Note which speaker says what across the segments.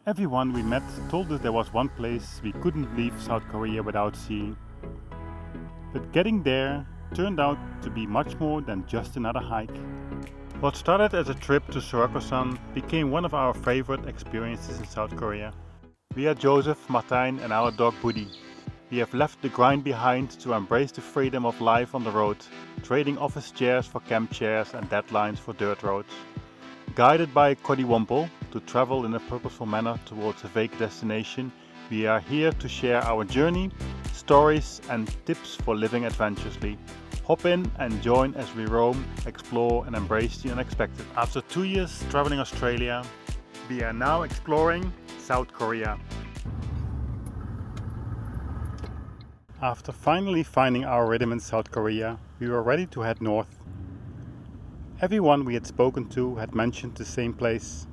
Speaker 1: Everyone we met told us there was one place we couldn't leave South Korea without seeing. But getting there turned out to be much more than just another hike. What started as a trip to Seoraksan became one of our favorite experiences in South Korea. We are Joseph, Martijn and our dog Buddy. We have left the grind behind to embrace the freedom of life on the road, trading office chairs for camp chairs and deadlines for dirt roads. Guided by Kodiwompo to travel in a purposeful manner towards a vague destination, we are here to share our journey, stories and tips for living adventurously. Hop in and join as we roam, explore and embrace the unexpected. After 2 years traveling Australia, we are now exploring South Korea. After finally finding our rhythm in South Korea, we were ready to head north. Everyone we had spoken to had mentioned the same place,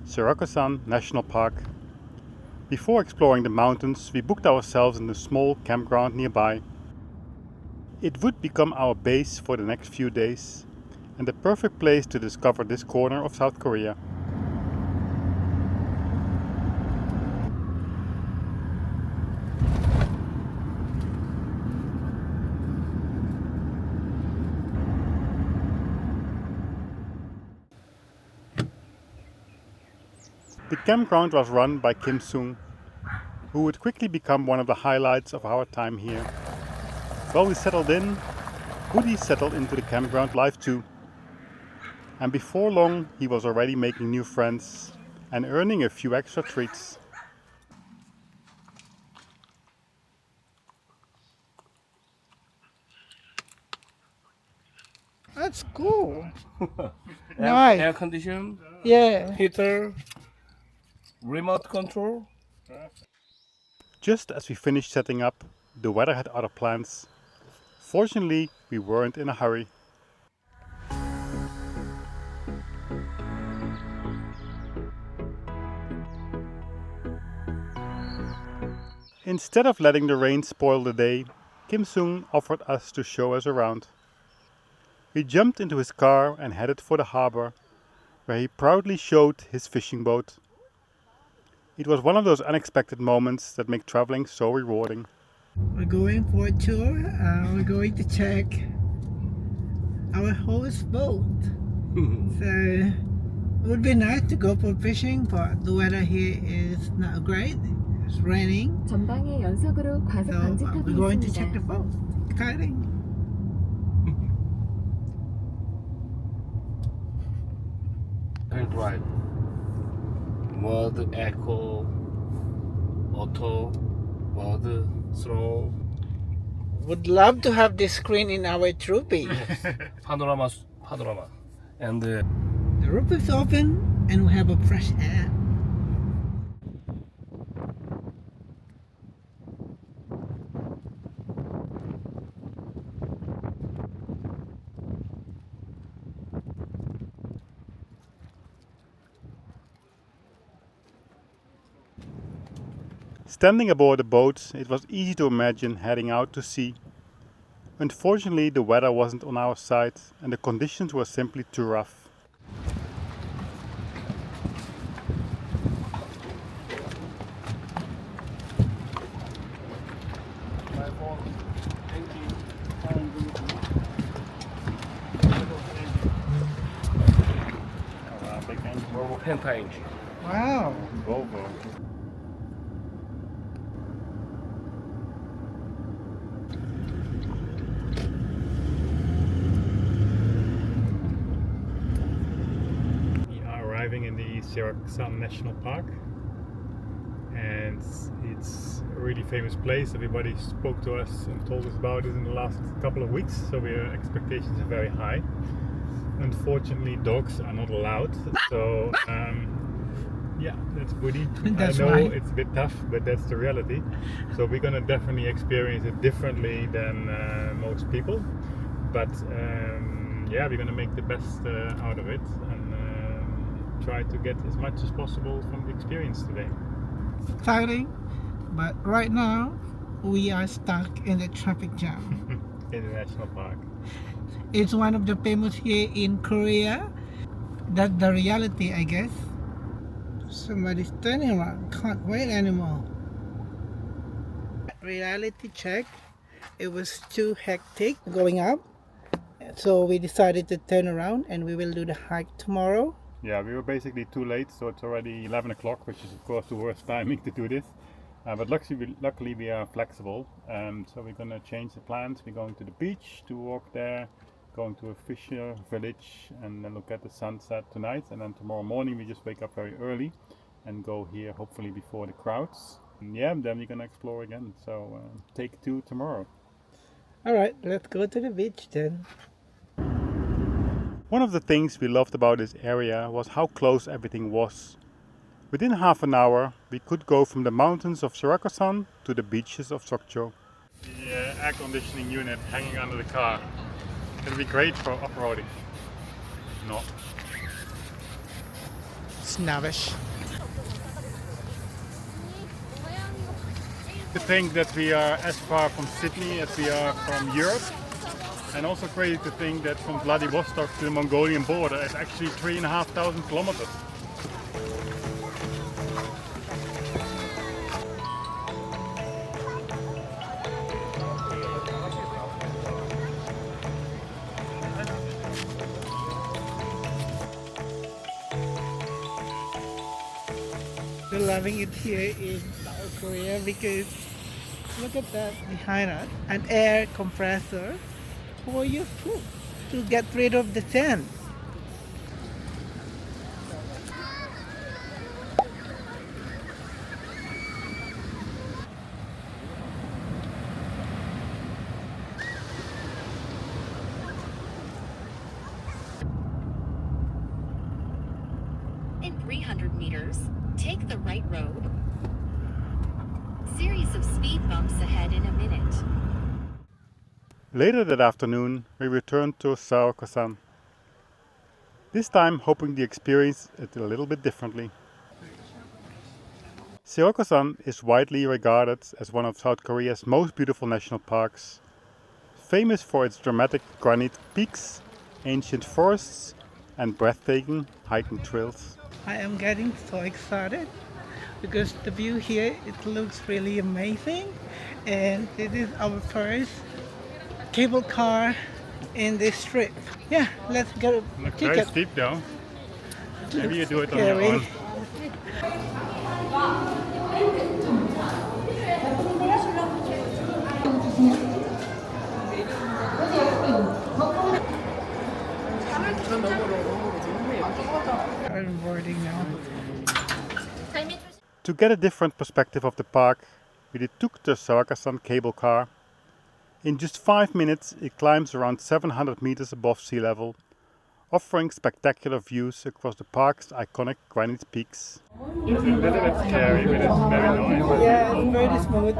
Speaker 1: Seoraksan National Park. Before exploring the mountains, we booked ourselves in a small campground nearby. It would become our base for the next few days, and the perfect place to discover this corner of South Korea. The campground was run by Kimoon, who would quickly become one of the highlights of our time here. While we settled in, Woody settled into the campground life too. And before long, he was already making new friends and earning a few extra treats.
Speaker 2: That's cool.
Speaker 3: Air
Speaker 2: Nice.
Speaker 3: condition,
Speaker 2: Yeah.
Speaker 3: heater, remote control.
Speaker 1: Just as we finished setting up, the weather had other plans. Fortunately, we weren't in a hurry. Instead of letting the rain spoil the day, Kim Sung offered us to show us around. We jumped into his car and headed for the harbor, where he proudly showed his fishing boat. It was one of those unexpected moments that make traveling so rewarding.
Speaker 2: We're going for a tour. We're going to check our host boat. So it would be nice to go for fishing, but the weather here is not great. It's raining.
Speaker 4: 전방에 연속으로 과속
Speaker 2: So
Speaker 4: 방지턱이
Speaker 2: we're going to check the
Speaker 4: 있습니다.
Speaker 2: boat. Exciting.
Speaker 3: And drive. Mode, echo, auto, mode, slow,
Speaker 2: Would love to have this screen in our troopy.
Speaker 3: panorama, and
Speaker 2: The roof is open and we have a fresh air.
Speaker 1: Standing aboard the boat, it was easy to imagine heading out to sea. Unfortunately, the weather wasn't on our side and the conditions were simply too rough.
Speaker 3: Volvo Penta engine.
Speaker 2: Wow.
Speaker 1: Volvo. We are arriving in the Seoraksan National Park, and it's a really famous place. Everybody spoke to us and told us about it in the last couple of weeks, so our expectations are very high. Unfortunately, dogs are not allowed, so yeah, that's Woody.
Speaker 2: That's
Speaker 1: I know
Speaker 2: right.
Speaker 1: it's a bit tough, but that's the reality. So we're gonna definitely experience it differently than most people, but yeah, we're gonna make the best out of it and try to get as much as possible from the experience today.
Speaker 2: Exciting. But right now we are stuck in the traffic jam.
Speaker 1: In the national park.
Speaker 2: It's one of the famous here in Korea. That's the reality, I guess. Somebody's turning around. Can't wait anymore. Reality check. It was too hectic going up. So we decided to turn around and we will do the hike tomorrow.
Speaker 1: Yeah, we were basically too late, so it's already 11 o'clock, which is of course the worst timing to do this. But luckily we are flexible, so we're gonna change the plans. We're going to the beach to walk there, going to a fisher village and then look at the sunset tonight. And then tomorrow morning we just wake up very early and go here hopefully before the crowds. And yeah, then we're gonna explore again. So take 2 tomorrow.
Speaker 2: Alright, let's go to the beach then.
Speaker 1: One of the things we loved about this area was how close everything was. Within half an hour, we could go from the mountains of Seoraksan to the beaches of Sokcho. The air conditioning unit hanging under the car. It'll be great for off-roading. No.
Speaker 2: Snobbish.
Speaker 1: To think that we are as far from Sydney as we are from Europe. And also crazy to think that from Vladivostok to the Mongolian border is actually 3,500 kilometers.
Speaker 2: We're loving it here in South Korea because look at that behind us, an air compressor for your food to get rid of the sand.
Speaker 5: In 300 meters, take the right road. Series of speed bumps ahead in a minute.
Speaker 1: Later that afternoon, we returned to Seoraksan. This time hoping to experience it a little bit differently. Seoraksan is widely regarded as one of South Korea's most beautiful national parks, famous for its dramatic granite peaks, ancient forests, and breathtaking hiking trails.
Speaker 2: I am getting so excited because the view here, it looks really amazing, and this is our first cable car in this trip. Yeah, let's go.
Speaker 1: Looks very steep though. Maybe you do it on your
Speaker 2: Scary.
Speaker 1: own.
Speaker 2: I'm boarding now.
Speaker 1: To get a different perspective of the park, we took the Seoraksan cable car. In just 5 minutes, it climbs around 700 meters above sea level, offering spectacular views across the park's iconic granite peaks. It's a little bit scary, but it's very nice.
Speaker 2: Yeah, it's very smooth.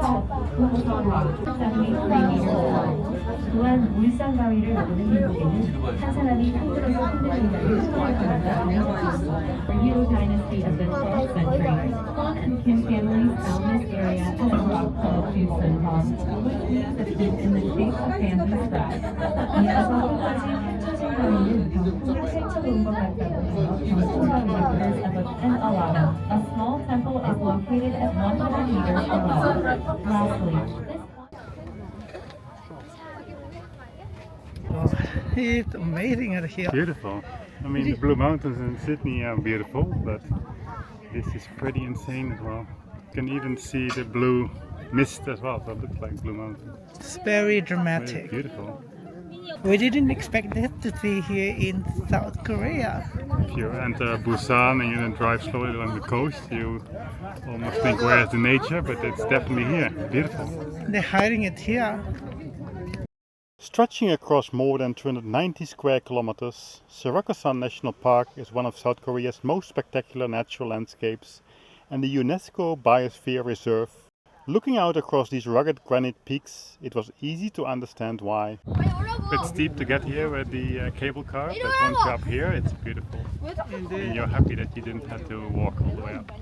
Speaker 6: 또한 울산 바위를 오르는 길목에는 한 사람이 흔들어서 흔들린다는 소문이 있습니다. For Euro dynasty of the 12th century, Kwon and Kim families found this area as a rock called Jusun, which means a pit in the shape of bamboo straps. 이어서 끝까지 펼쳐진 바위는 병풍을 펼쳐놓은 것 같다고 해서 병풍바위를 built above an alada. A small temple is located at 100 meters below. Lastly, this
Speaker 2: It's amazing out here.
Speaker 1: Beautiful. I mean, the Blue Mountains in Sydney are beautiful, but this is pretty insane as well. You can even see the blue mist as well, so it looks like Blue Mountain.
Speaker 2: It's very
Speaker 1: Very
Speaker 2: dramatic.
Speaker 1: beautiful.
Speaker 2: We didn't expect that to see here in South Korea.
Speaker 1: If you enter Busan and you then drive slowly along the coast, you almost think where's the nature, but it's definitely here. Beautiful.
Speaker 2: They're hiding it here.
Speaker 1: Stretching across more than 290 square kilometers, Seoraksan National Park is one of South Korea's most spectacular natural landscapes and the UNESCO Biosphere Reserve. Looking out across these rugged granite peaks, it was easy to understand why. A bit steep to get here with the cable car, but once you're up here, it's beautiful. And you're happy that you didn't have to walk all the way up.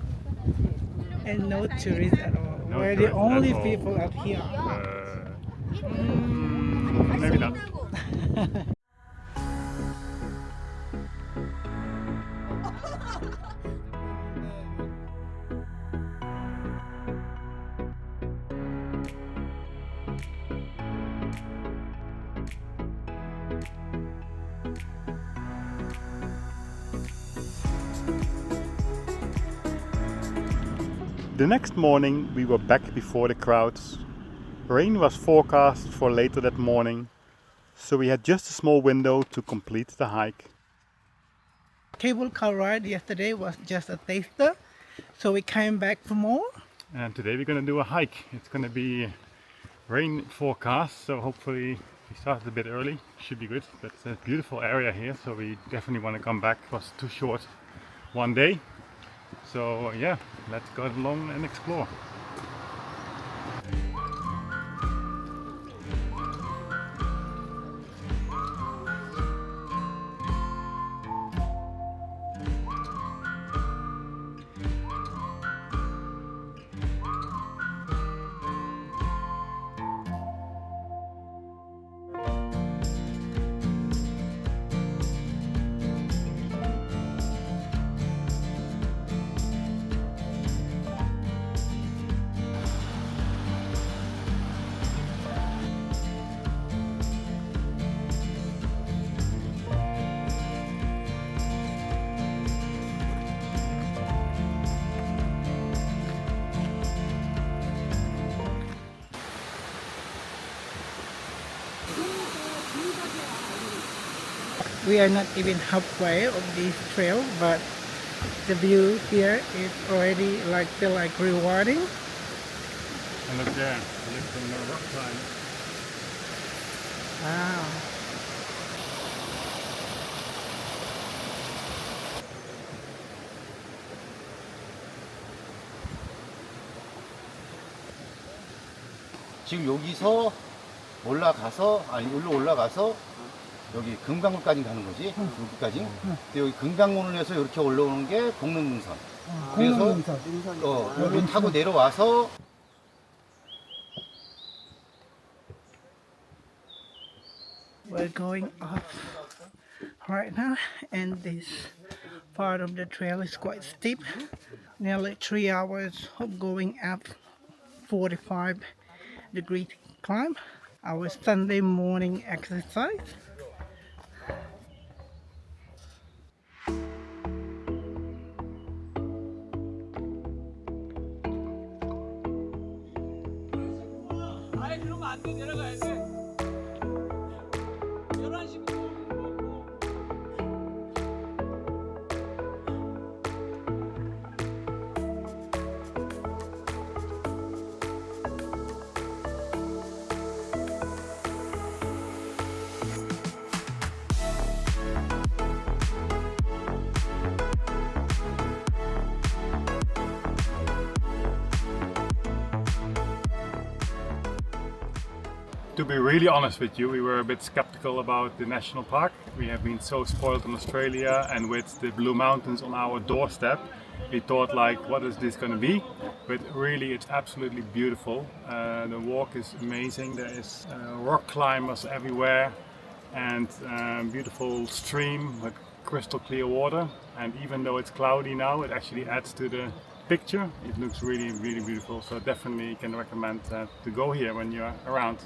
Speaker 2: And no tourists at all.
Speaker 1: No
Speaker 2: We're the
Speaker 1: tourists at
Speaker 2: only
Speaker 1: all.
Speaker 2: people out here.
Speaker 1: Maybe not. The next morning we were back before the crowds. Rain was forecast for later that morning, so we had just a small window to complete the hike.
Speaker 2: Cable car ride yesterday was just a taster, so we came back for more.
Speaker 1: And today we're gonna do a hike. It's gonna be rain forecast, so hopefully we started a bit early. Should be good, but it's a beautiful area here, so we definitely want to come back. It was too short one day. So yeah, let's go along and explore.
Speaker 2: We are not even halfway of this trail, but the view here is already feel like rewarding.
Speaker 1: And look there, look from the rock climb.
Speaker 2: Wow.
Speaker 7: 지금 여기서 올라가서 여기로 올라가서 여기 금강문까지 가는 거지. 여기까지. 근데 여기 금강문을 해서 이렇게 올라오는 게 공릉능선. 그래서 여기 타고 내려와서
Speaker 2: We're going up right now, and this part of the trail is quite steep. Nearly 3 hours of going up 45-degree climb. Our Sunday morning exercise.
Speaker 1: To be really honest with you, we were a bit skeptical about the national park. We have been so spoiled in Australia, and with the Blue Mountains on our doorstep, we thought like, what is this going to be? But really it's absolutely beautiful. The walk is amazing. There is rock climbers everywhere, and beautiful stream with crystal clear water. And even though it's cloudy now, it actually adds to the picture. It looks really, really beautiful. So definitely can recommend to go here when you're around.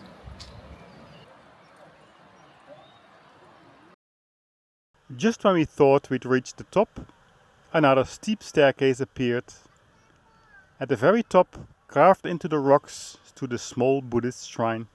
Speaker 1: Just when we thought we'd reached the top, another steep staircase appeared. At the very top, carved into the rocks, stood a small Buddhist shrine.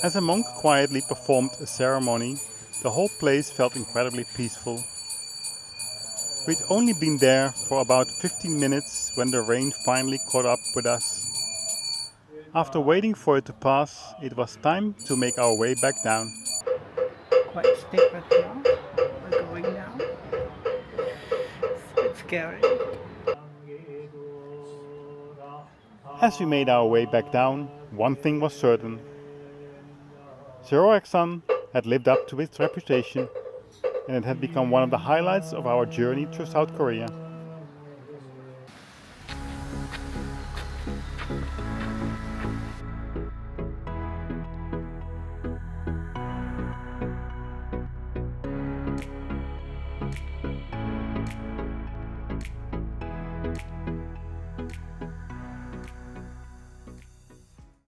Speaker 1: As a monk quietly performed a ceremony, the whole place felt incredibly peaceful. We'd only been there for about 15 minutes when the rain finally caught up with us. After waiting for it to pass, it was time to make our way back down.
Speaker 2: Quite steep right now. We're going down. It's a bit scary.
Speaker 1: As we made our way back down, one thing was certain. Seoraksan had lived up to its reputation, and it had become one of the highlights of our journey through South Korea.